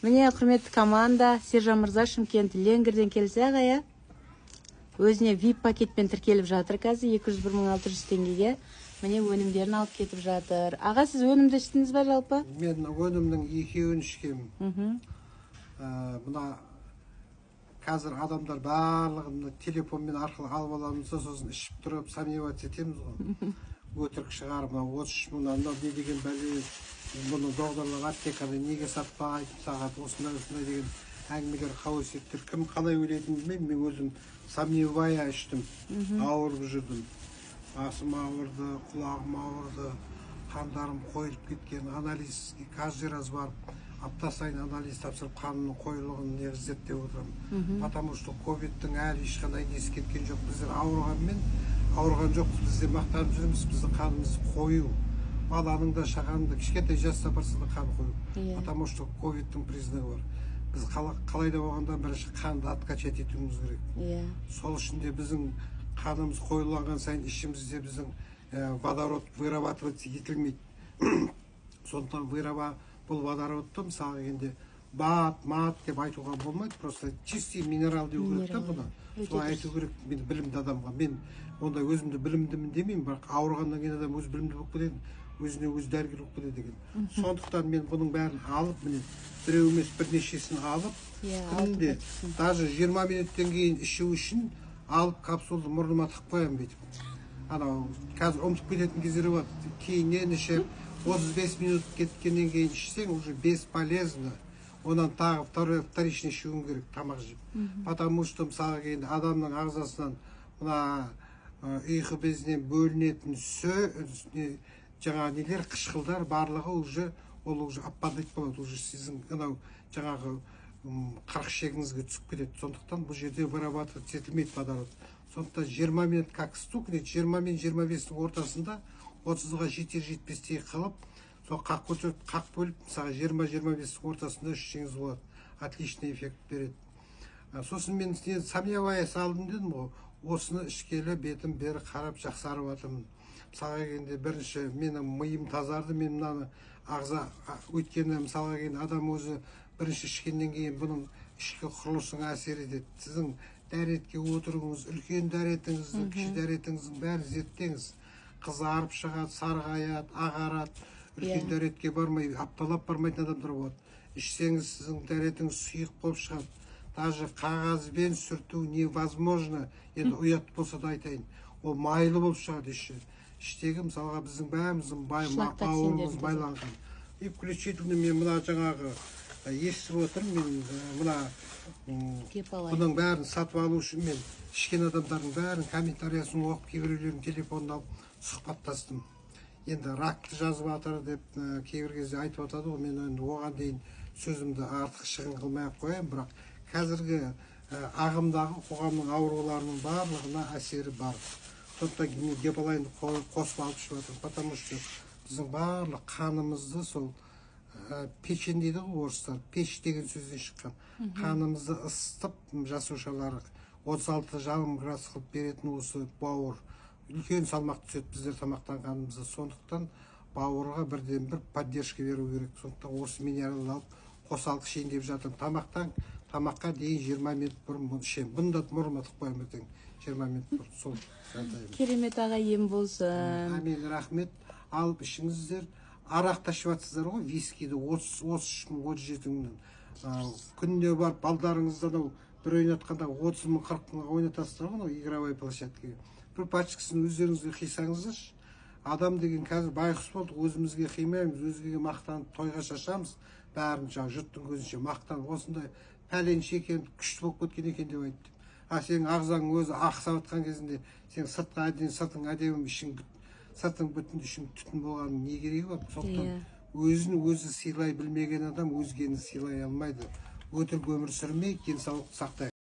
Міне, құрметті команда, Сержан Мырза Шымкент Ленгерден келсе ағая. Өзіне VIP пакетпен тіркеліп жатыр қазір 201.600 теңгеге. Міне өнімдерін алып кетіп жатыр. Аға, сіз өнімді іштіңіз бе жалпы? Мен өнімнің екеуін ішкенмін. Мына қазір адамдар барлығын телефонмен арқылы алып аламыз, сосын ішіп тұрып сомневаться етеміз ғой. Өтірік шығар, мына 33 мыңнан не деген бәле, бұны доғдарлар аптекада неге сатпайды, сағат осындай деген әңгімелер, қауесеттер. Кім қалай ойлайтынын білмеймін, мен өзім сомневая іштім, ауырып жүрдім. Басым ауырды, құлағым ауырды, қандарым қойылып кеткен, анализге каждый раз барып, апта сайын анализ тапсырып, қанның қойылығын зерттеп отырамын. Потому что ковидтің әлі ешқандай несі кеткен жоқ. Біздер ауырған жоқпыз, біздер мақтанып жүрміз, біздің қанымыз қою. Баланың да шағаның да кішкентай жаста барса да қан қою. Потому что ковидтің признағы бар. Біз қалайда болғанда бірінші қанды откачать етуіміз керек. Сол үшін де біздің қанымыз қойылған сайын ішімізде біздің водород вырабатываться етілмейді. Сондықтан бұл водородты мысалы енді мат деп айтуға болмайды, просто чистый минерал деу керек та бұны. Солай айту керек білімді адамға. Мен онда өзімді білімдімін демеймін, бірақ ауырғаннан кейін адам өз білімді болып кетеді, өзіне өз дәрігер болып кетеді деген. Сондықтан мен бұның бәрін алып, міне біреу емес бірнешесін алып, күнде даже 20 минуттен кейін ішу үшін алып капсулды мұрныма тығып қоямын бүйтіп. Анау қазір ұмытып кететін кездері бар. Кейіннен ішіп 35 минут кеткеннен кейін ішсең уже бесполезно. Онан тағы вторичный ішуің керек тамақ жеп. Потому что мысалы кейін адамның ағзасынан мына ұйқы безінен бөлінетін жаңағы нелер, қышқылдар барлығы уже аппадать болады, уже сіздің жаңағы қарқ шегіңізге түсіп кетеді. Сондықтан бұл жерде вырабатывать етілмейді водород. Сондықтан 20 минут как стук, 20 мен 25-дің ортасында 30-ға жетер-жетпестей қылып, сол қақ бөліп, мысалы 20-25-дің ортасында ішсеңіз болады. Отличный эффект береді. Сосын мен сомневая салдым дедім ғой, осыны ішкелі бетім бері қарап жақсарып жатырмын. Мысалға келгенде бірінші менің миым тазарды, мен мынаны ағза өйткені мысалға келгенде адам өзі бірінші ішкеннен кейін бұның ішкі құрылысына әсер етеді. Сіздің дәретке отыруыңыз, үлкен дәретіңіздің, кіші дәретіңіздің бәрін зерттеңіз. Қызарып шығады, сарғаяды, ағарады. Үлкен дәретке бармай, апталап бармайтын адамдар болады. Ішсеңіз сіздің дәретіңіз сұйық болып шығады. Даже қағазбен сүрту невозможно. Енді ұят болса да айтайын. Ол майлы болып шығады іші. Іштегі мысалға біздің бәріміздің бауырымыз байланған. И включительно мен мына жаңағы естіп отырмын, мен мына бұның бәрін сатып алу үшін мен ішкен адамдардың бәрін комментариясын оқып, кейбіреулердің телефонын алып сұхбаттастым. Енді ракты жазып жатыр деп кейбір кезде айтып жатады ғой, мен оған дейін сөзімді артық шығын қылмай-ақ қоямын, бірақ қазіргі ағымдағы қоғамның ауруларының барлығына әсері бар. Сондықтан гепалайнды қосып алып ішіп жатыр, потому что біздің барлық қанымызды сол печень дейді ғой орыстар, пеш деген сөзден шыққан. Қанымызды ысытып жасушалары 36,5 градус қылып беретін осы бауыр. Үлкен салмақ түседі біздер тамақтанғанымызда. Сондықтан бауырға бірден бір поддержка беру керек. Сондықтан осы минералды алып қосалқы ішейін деп жатырмын. Тамаққа дейін 20 минут бұрын ішемін. Бұны да мұрныма тығып қоямын ертең 20 минут бұрын. Сол керемет аға, ем болсын. Әмин, рахмет. Алып ішіңіздер. Арақ ташып жатсыздар ғой, вискиді 33 мың, 37 мыңнан. Күнде барып балдарыңыздан бір ойнатқанда 30 мың, 40 мыңға ойнатасыздар ғой, игровой площадкаға. Бір пачкасын өздеріңізге қисаңыздаршы. Адам деген қазір байқұс болды, өзімізге қимаймыз, өзгеге мақтанып тойға шашамыз. Бәрін жұрттың көзінше мақтанып, осындай пәленше екен, күшті болып кеткен екен деп айтты. Сенің ағзаң өзі ақсап жатқан кезінде сен сыртың әдемі, сыртың бүтін, ішің түтін болғанның не керегі бар? Сондықтан өзін өзі сыйлай білмеген адам өзгені сыйлай алмайды. Өтірік өмір сүрмей, денсаулықты сақтай.